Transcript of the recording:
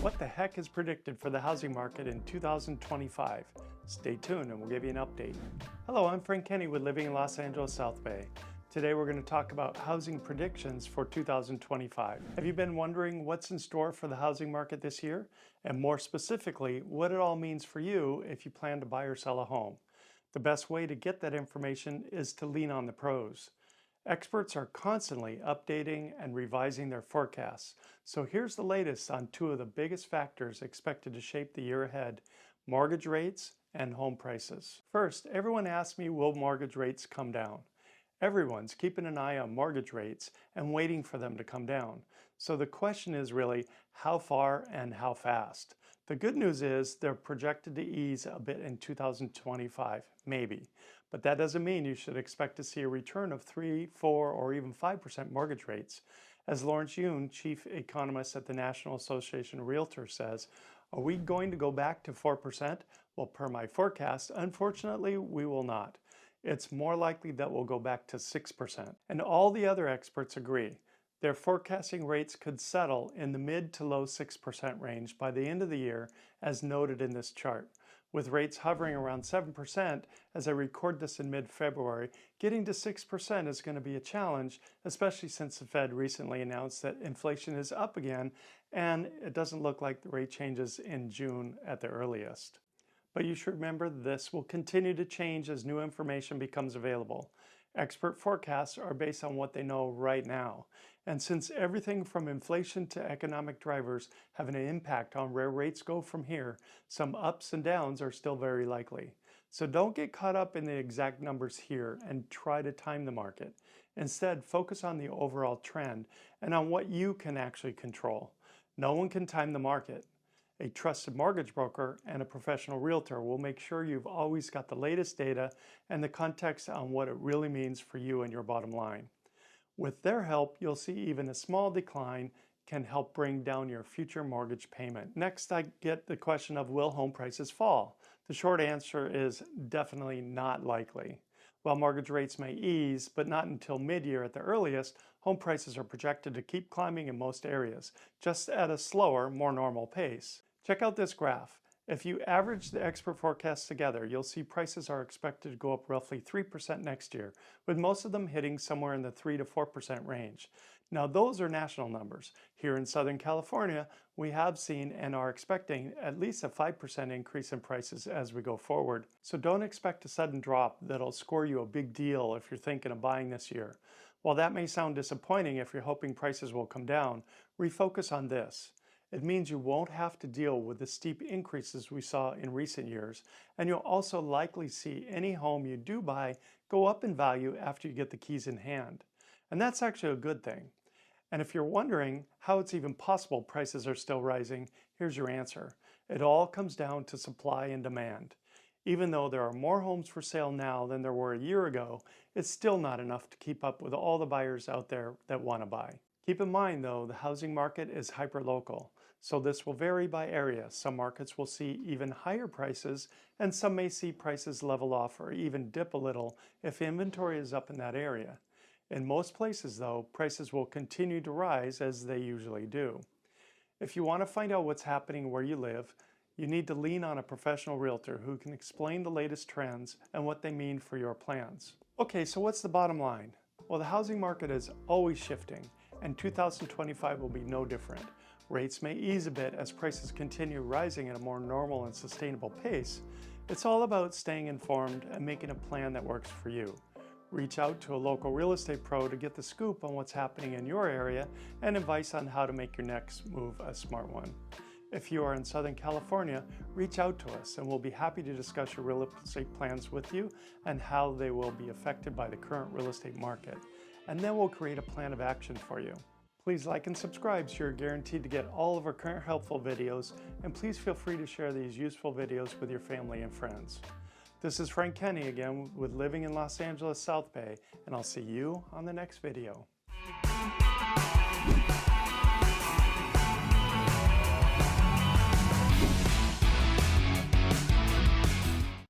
What the heck is predicted for the housing market in 2025? Stay tuned and we'll give you an update. Hello, I'm Frank Kenny with Living in Los Angeles South Bay. Today we're going to talk about housing predictions for 2025. Have you been wondering what's in store for the housing market this year? And more specifically, what it all means for you if you plan to buy or sell a home? The best way to get that information is to lean on the pros. Experts are constantly updating and revising their forecasts. So here's the latest on two of the biggest factors expected to shape the year ahead: mortgage rates and home prices. First, everyone asks me, will mortgage rates come down? Everyone's keeping an eye on mortgage rates and waiting for them to come down. So the question is really, how far and how fast? The good news is they're projected to ease a bit in 2025, maybe. But that doesn't mean you should expect to see a return of 3, 4, or even 5% mortgage rates. As Lawrence Yoon, chief economist at the National Association of Realtors, says, are we going to go back to 4%? Well, per my forecast, unfortunately, we will not. It's more likely that we'll go back to 6%. And all the other experts agree. They're forecasting rates could settle in the mid to low 6% range by the end of the year, as noted in this chart. With rates hovering around 7%, as I record this in mid-February, getting to 6% is going to be a challenge, especially since the Fed recently announced that inflation is up again, and it doesn't look like the rate changes in June at the earliest. But you should remember this will continue to change as new information becomes available. Expert forecasts are based on what they know right now. And since everything from inflation to economic drivers have an impact on where rates go from here, some ups and downs are still very likely. So don't get caught up in the exact numbers here and try to time the market. Instead, focus on the overall trend and on what you can actually control. No one can time the market. A trusted mortgage broker and a professional realtor will make sure you've always got the latest data and the context on what it really means for you and your bottom line. With their help, you'll see even a small decline can help bring down your future mortgage payment. Next, I get the question of, will home prices fall? The short answer is definitely not likely. While mortgage rates may ease, but not until mid-year at the earliest, home prices are projected to keep climbing in most areas, just at a slower, more normal pace. Check out this graph. If you average the expert forecasts together, you'll see prices are expected to go up roughly 3% next year, with most of them hitting somewhere in the 3 to 4% range. Now, those are national numbers. Here in Southern California, we have seen and are expecting at least a 5% increase in prices as we go forward. So don't expect a sudden drop that'll score you a big deal if you're thinking of buying this year. While that may sound disappointing if you're hoping prices will come down, refocus on this. It means you won't have to deal with the steep increases we saw in recent years, and you'll also likely see any home you do buy go up in value after you get the keys in hand. And that's actually a good thing. And if you're wondering how it's even possible prices are still rising, here's your answer. It all comes down to supply and demand. Even though there are more homes for sale now than there were a year ago, it's still not enough to keep up with all the buyers out there that want to buy. Keep in mind, though, the housing market is hyperlocal, so this will vary by area. Some markets will see even higher prices, and some may see prices level off or even dip a little if inventory is up in that area. In most places, though, prices will continue to rise as they usually do. If you want to find out what's happening where you live, you need to lean on a professional realtor who can explain the latest trends and what they mean for your plans. Okay, so what's the bottom line? Well, the housing market is always shifting, and 2025 will be no different. Rates may ease a bit as prices continue rising at a more normal and sustainable pace. It's all about staying informed and making a plan that works for you. Reach out to a local real estate pro to get the scoop on what's happening in your area and advice on how to make your next move a smart one. If you are in Southern California, reach out to us and we'll be happy to discuss your real estate plans with you and how they will be affected by the current real estate market. And then we'll create a plan of action for you. Please like and subscribe so you're guaranteed to get all of our current helpful videos, and please feel free to share these useful videos with your family and friends. This is Frank Kenny again with Living in Los Angeles South Bay, and I'll see you on the next video.